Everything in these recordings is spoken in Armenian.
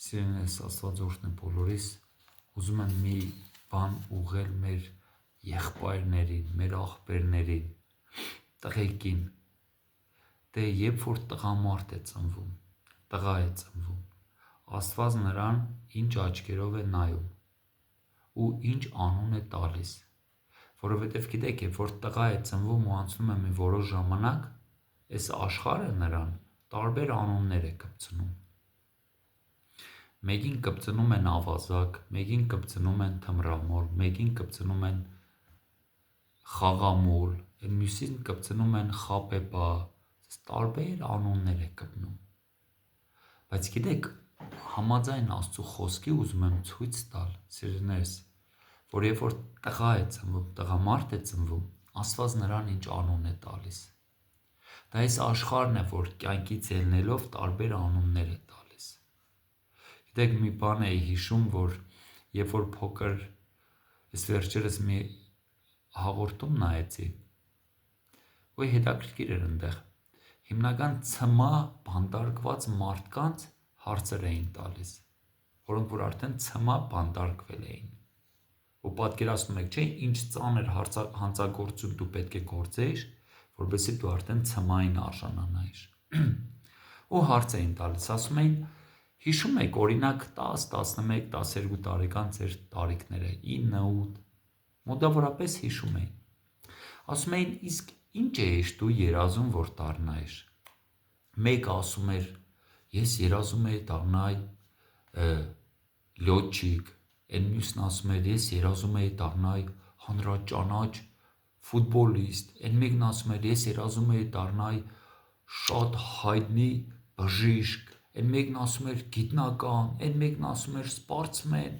Սիրելիներս, Աստված օրհնի բոլորիս, ուզում եմ մի բան ուղղել մեր եղբայրներին, մեր աղբերներին, տղեկին, դե երբ որ տղամարդ է ծնվում, տղա է ծնվում, Աստված նրան ինչ աչքերով է նայում ու ինչ անուն է տալիս, որովհետև գիտեք, երբ որ տղա է ծնվում ու անցնում է մի որոշ ժամանակ, այս աշխարհը նրան տարբեր անուններ է կպցնում։ Մեկին կպցնում են ավազակ, մեկին կպցնում են թմրամոլ, մեկին կպցնում են խաղամոլ, մյուսին կպցնում են խապեպա, տարբեր անուններ է կպնում։ Բայց գիտեք, համաձայն Աստծո խոսքի ուզում եմ ցույց տալ, սիրելիներս, որ երբ որ տղա է ծնվում, տղամարդ է ծնվում, Աստված նրան ինչ անուն է տալիս։ Դա այս աշխարհն է, որ կյանքից ելնելով տարբեր անուններ է տալիս։ Գիտեք, մի բան էի հիշում, որ երբ որ փոքր ես վերջերս մի հաղորդում նայեցի, ու հետաքրքիր էր այնտեղ, հիմնական ցմա բանտարկված մարդկանց հարցեր էին տալիս, որոնք որ արդեն ցմա բանտարկվել էին։ Ու պատկերացնում եք, չէ՞, ինչ ծանր հանցագործություն դու պետք է գործեիր, որովհետեւ դու արդեն ցմային արժանանայիր։ Ու հարց էին տալիս, ասում էին, հիշում եք, օրինակ 10, 11, 12 տարեկան ձեր տարիքները, 9, 8, մոտավորապես հիշում էին։ Ասում էին, իսկ ինչ էիր դու երազում, որ դառնայիր։ Մեկը ասում էր, ես երազում էի դառնալ լյոթչիկ, այն մյուսն ասում էր, ես երազում էի դառնալ հանրաճանաչ ֆուտբոլիստ, այն մեկն ասում էր, ես երազում էի դառնալ շատ հայտնի բժիշկ, այն մեկն ասում էր գիտնական, այն մեկն ասում էր սպորտսմեն։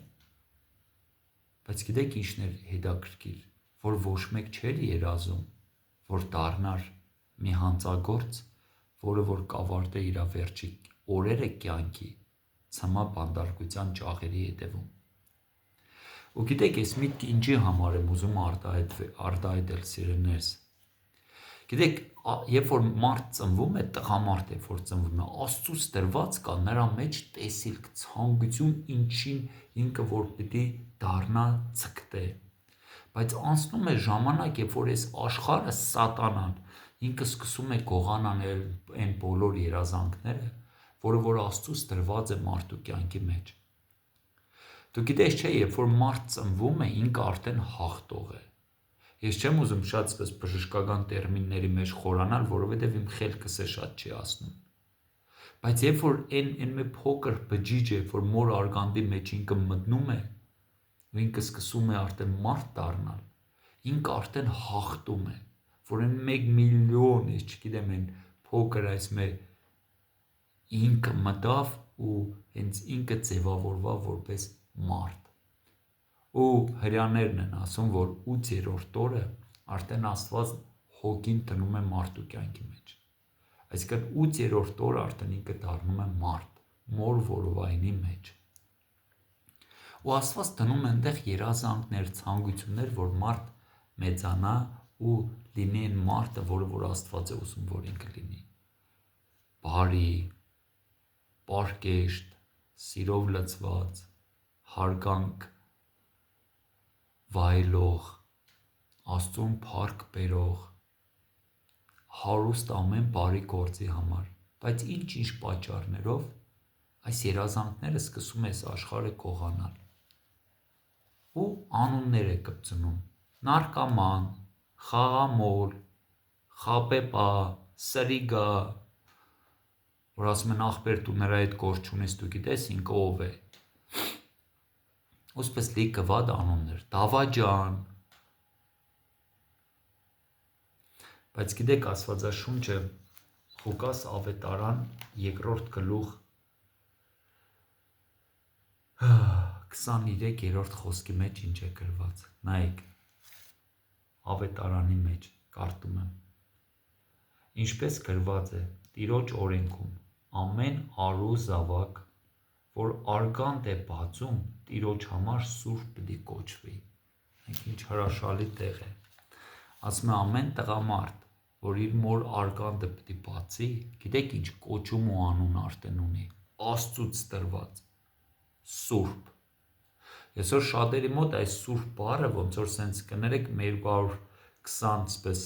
Բայց գիտեք ինչն էր հետաքրքիր, որ ոչ մեկ չէր երազում, որ դառնար մի հանցագործ, որը որ կավարտե իր վերջի օրերը կյանքի ցմա բանտարկության ճաղերի հետևում։ Ու գիտեք, ես միտքը ինչի համար եմ ուզում արտահայտել, սիրելիներս։ Գիտեք, երբ որ մարդ ծնվում է, տղամարդ երբ որ ծնվում է, Աստծուց տրված կա նրա մեջ տեսիլք, ցանկություն, ինչին ինքը որ պիտի դառնա, ցկտե։ Բայց անցնում է ժամանակ, երբ որ այս աշխարհը սատանան, ինքը սկսում է գողանանել այն բոլոր երազանքները, որը որ Աստծուց տրված է մարդու կյանքի մեջ։ Դու գիտես, չէ, երբ որ մարդ ծնվում է, ինքը արդեն հաղթող է։ Ես չեմ ուզում շատ սպես բժշկական տերմինների մեջ խորանալ, որովհետև իմ խելքս է շատ չի ասնում։ Բայց երբ որ այն մի փոքր բջիջ է, որ մոր արգանդի մեջ ինքը մտնում է, ու ինքը սկսում է արդեն մարդ դառնալ, ինքը արդեն հաղթում է, որ այն 1 միլիոն, ես չգիտեմ, այն փոքր այս մեր ինքը մտավ ու հենց ինքը ձևավորվավ որպես մարդ։ Ու հրյաներն են ասում, որ 8-րդ օրը արդեն Աստված հոգին դնում է մարդու կյանքի մեջ։ Այսինքն 8-րդ օրը արդեն ինքը դառնում է մարդ, մոր որովայնի մեջ։ Ու Աստված դնում է այնտեղ երազանքներ, ցանկություններ, որ մարդ մեծանա ու լինի այն մարդը, որը որ Աստված է ուզում, որ ինքը լինի։ Բարի, պարկեշտ, սիրով լցված, հարգանք վայելող, Աստծուն փառք բերող, հարուստ ամեն բարի գործի համար, բայց ինչ-ինչ պատճառներով այս երազանքները սկսում է այս աշխարհը գողանալ։ Ու անուններ է կպցնում. նարկաման, խաղամոլ, խապեպա, սրիգա, որ ասում են ախպեր դու նրա հետ գործ չունես, դու գիտես ինքը ով է։ Ոսպես լիքը վատ անուններ, դավաճան։ Բայց գիտեք, Աստվածաշունչը Ղուկաս ավետարան 2-րդ գլուխ 23-րդ խոսքի մեջ ինչ է գրված։ Նայեք, ավետարանի մեջ կարդում եմ։ Ինչպես գրված է Տիրոջ օրենքում, ամեն արու զավակ, որ արգանդ է բացում, Տիրոջ համար սուրբ պիտի կոչվի։ Ինչ հրաշալի տեղ է։ Ասում է ամեն տղամարդ, որ իր մոր արգանդը պիտի բացի, գիտեք ինչ կոչում ու անուն արդեն ունի, Աստծուց տրված, Սուրբ։ Այսօր շատերի մոտ այս սուրբ բառը ոնց որ սենց կներեք 220 սպես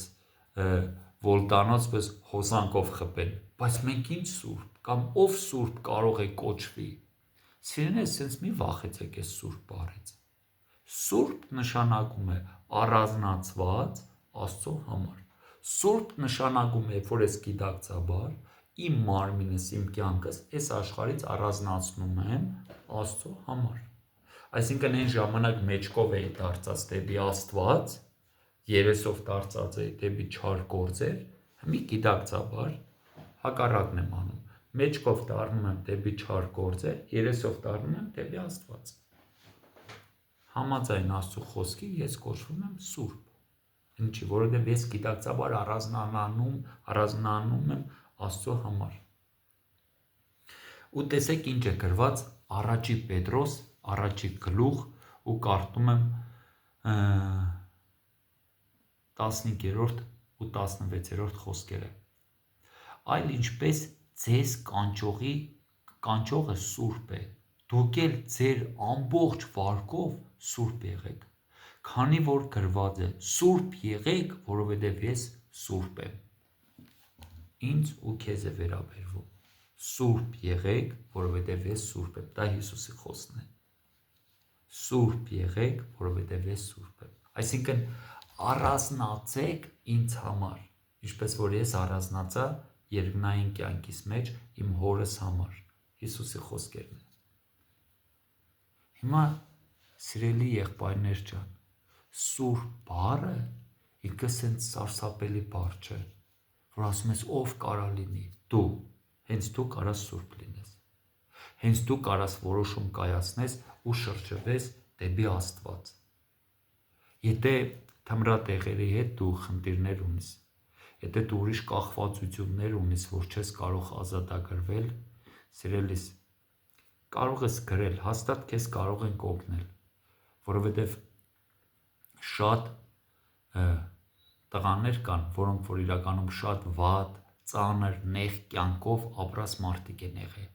վոլտանոց սպես հոսանքով խփեն, բայց մենք ինչ սուրբ կամ ով սուրբ կարող է կոչվի։ Սիրելիներ, սենց մի վախեցեք այս սուրբ բառից։ Սուրբ նշանակում է առանձնացված Աստծո համար։ Սուրբ նշանակում է, որ ես գիտակցաբար իմ մարմինս, իմ կյանքս այս աշխարհից առանձնացնում եմ Աստծո համար։ Այսինքն այն ժամանակ մեջքով էի դարձած դեպի Աստված, երեսով դարձած էի դեպի չար գործեր, մի գիտակցաբար հակառակն եմ անում։ Մեջքով դառնում եմ դեպի չար գործեր, երեսով դառնում եմ դեպի Աստված։ Համաձայն Աստծո խոսքի ես կոչվում եմ սուրբ։ Ինչի, որովհետև ես գիտակցաբար առանձնանում եմ Աստծո համար։ Ու տեսեք ինչ է գրված առաջի Պետրոս, առաջի գլուխ ու կարդում եմ 15-րդ ու 16-րդ խոսքերը։ Այլ ինչպես ձեզ կանչողը սուրբ է, դուք էլ ձեր ամբողջ վարկով սուրբ եղեք, քանի որ գրված է. սուրբ եղեք, որովհետև ես սուրբ եմ։ Ինձ ու քեզ է վերաբերվում։ Սուրբ եղեք, որովհետև ես սուրբ եմ։ Դա Հիսուսի խոսքն է։ Սուրբ եղեք, որովհետև ես սուրբ եմ։ Այսինքն առանձնացեք ինձ համար, ինչպես որ ես առանձնացա երկնային կյանքիս մեջ իմ հորս համար։ Հիսուսի խոսքերն են։ Հիմա սիրելի եղբայրներ ջան, սուրբ բառը ինքը սենց սարսափելի բառ չէ, որ ասում ես ով կարա լինի, դու, հենց դու կարաս սուրբ լինես, հենց դու կարաս որոշում կայացնես ու շրջվես դեպի Աստված։ Եթե թմրատեղերի հետ դու խնդիրներ ունես, եթե դու ուրիշ կախվածություններ ունես, որ չես կարող ազատագրվել, սիրելիս, կարող ես գրել, հաստատ քեզ կարող են օգնել, որովհետև շատ տղաներ կան, որոնք որ իրականում շատ վատ, ծանր, նեղ կյանքով ապրած մարդիկ են եղել,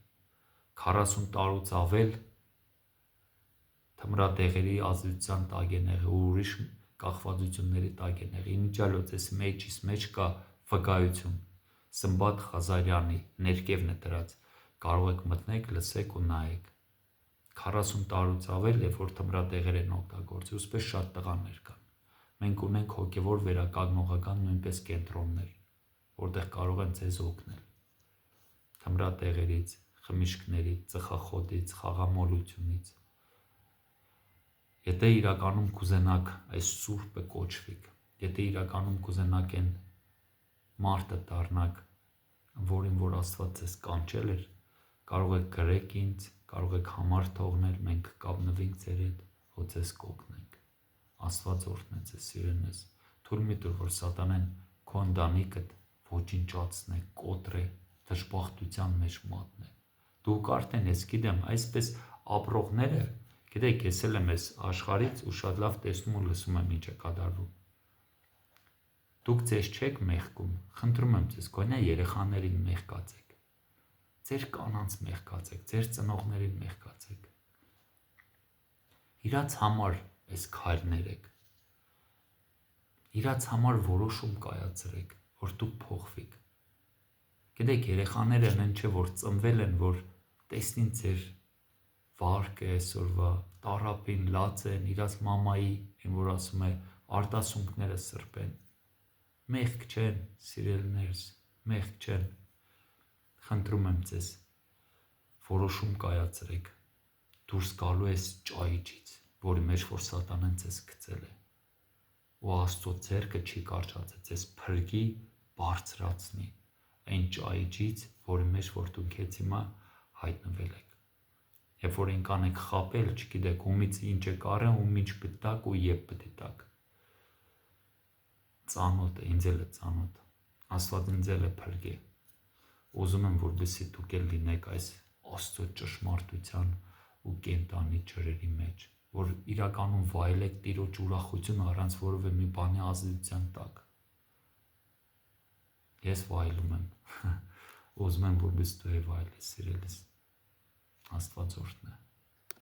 40 տարուց ավել թմրատեղերի ազդեցության տակ են եղել ու ուրիշ կախվածությունների տակ են եղել։ Իմիջիալոց էս մեջ կա վկայություն, Սմբատ Ղազարյանի ներկևն է դրած, կարող եք մտնեք, լսեք ու նայեք։ 40 տարուց ավել է, որ թմրատեղեր են օգտագործի, ուսպես շատ տղաներ կան։ Մենք ունենք հոգևոր վերականգնողական նույնպես կենտրոններ, որտեղ կարող են ձեզ օգնել թմրատեղերից, խմիչքներից, ծխախոտից, խաղամոլությունից։ Եթե իրականում կուզենաք այս սուրբը կոչվիք, եթե իրականում կուզենաք այն մարդը դառնաք, որին որ Աստված ձեզ կանչել էր, կարող եք գրեք ինձ, կարող եք համար թողնել, մենք կկապնվենք ձեր հետ, որ ձեզ կօգնենք։ Աստված օրհնե ձեզ, սիրելիներ։ Թույլ մի տուր, որ սատանան քո ընտանիքդ ոչնչացնե, կոտրե, դժբախտության մեջ մատնե։ Դուք արդեն, ես գիտեմ, այսպես ապրողները, գիտեք, ես էլ եմ այս աշխարհից ու շատ լավ տեսնում ու լսում եմ ինչ է կատարվում։ Դուք ձեզ չեք մեղքում, խնդրում եմ ձեզ, գոնե երեխաներին մեղկացեք, ձեր կանանց մեղկացեք, ձեր ծնողներին մեղկացեք։ Իրաց համար այս քայլներ եք, իրաց համար որոշում կայացրեք, որ դուք փոխվիք։ Գիտեք, երեխաները նեն չէ, որ ծնվել են, որ տեսնին ձեր վարկը այսօրվա, տառապին, լաց են, իրաց մամայի, այն որ ասում է, արտասունքները սրբեն։ Մեղք չեն, սիրելիներս, մեղք չեն։ Խնդրում եմ ձեզ, որոշում կայացրեք, դուրս գալու ես ճահիճից, որի մեջ որ սատանան ձեզ գցել է։ Ու Աստծո ձեռքը չի կարճացել, ձեզ փրկի, բարձրացնի այն ճահիճից, որի մեջ որ դուք հենց հիմա հայտնվել եք։ Երբ որ ինքան եք խապել, չգիտեք ումից ինչ եք արել, ում ինչ պտակ ու երբ պիտի տակ։ Ծանոթ է, ինձ էլ է ծանոթ։ Աստված ինձ էլ է փրկի։ Ուզում եմ, որպեսզի դուք էլ լինեք այս Աստծո ճշմարտության ու կենտանի ջրերի մեջ, որ իրականում վայելեք Տիրոջ ուրախությունը առանց որևէ մի բանի ազդեցության տակ։ Ես վայելում եմ։ Ուզում եմ, որպեսզի դու վայելես, սիրելիս։ Աստված օրհնե։